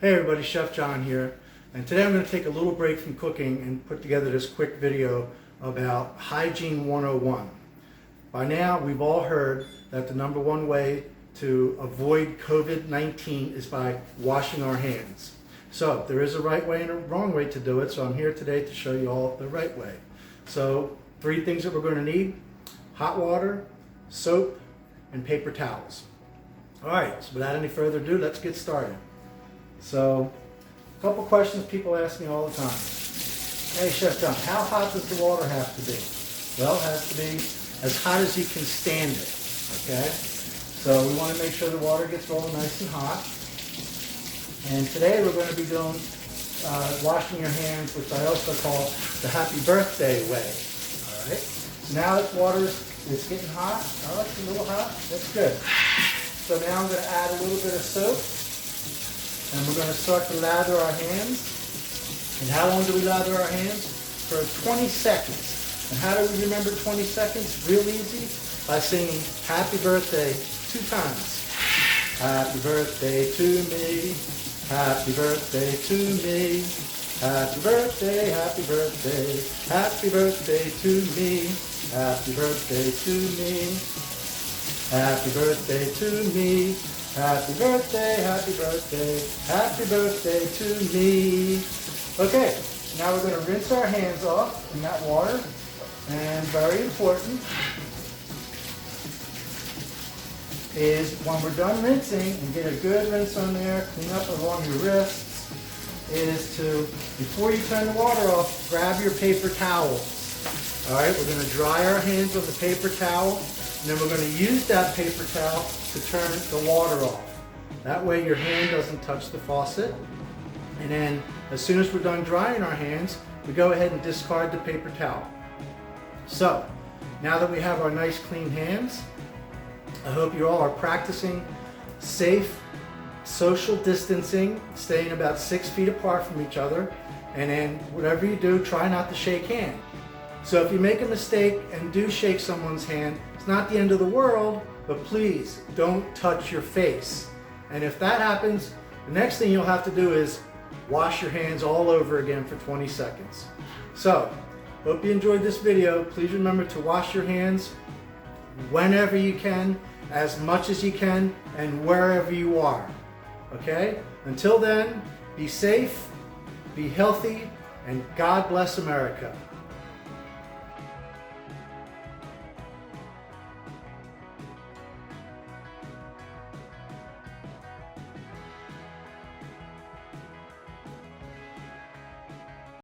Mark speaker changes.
Speaker 1: Hey everybody, Chef John here, and today I'm going to take a little break from cooking and put together this quick video about Hygiene 101. By now we've all heard that the number one way to avoid COVID-19 is by washing our hands. So there is a right way and a wrong way to do it, so I'm here today to show you all the right way. So 3 things that we're going to need: hot water, soap, and paper towels. Alright, so without any further ado, let's get started. So, a couple questions people ask me all the time. Hey Chef John, how hot does the water have to be? Well, it has to be as hot as you can stand it, okay? So we want to make sure the water gets rolling nice and hot. And today we're going to be doing washing your hands, which I also call the happy birthday way. Alright, so now this water is getting hot. Oh, it's a little hot. That's good. So now I'm going to add a little bit of soap. And we're going to start to lather our hands. And how long do we lather our hands? For 20 seconds. And how do we remember 20 seconds? Real easy. By singing happy birthday 2 times. Happy birthday to me. Happy birthday to me. Happy birthday, happy birthday. Happy birthday to me. Happy birthday to me. Happy birthday to me. Happy birthday, happy birthday, happy birthday to me. Okay, now we're going to rinse our hands off in that water. And very important is when we're done rinsing and get a good rinse on there, clean up along your wrists, is to, before you turn the water off, grab your paper towels. Alright, we're going to dry our hands with the paper towel, and then we're going to use that paper towel to turn the water off. That way your hand doesn't touch the faucet. And then as soon as we're done drying our hands, we go ahead and discard the paper towel. So now that we have our nice clean hands, I hope you all are practicing safe social distancing, staying about 6 feet apart from each other, and then whatever you do, try not to shake hands. So if you make a mistake and do shake someone's hand, it's not the end of the world, but please don't touch your face. And if that happens, the next thing you'll have to do is wash your hands all over again for 20 seconds. So, hope you enjoyed this video. Please remember to wash your hands whenever you can, as much as you can, and wherever you are. Okay? Until then, be safe, be healthy, and God bless America.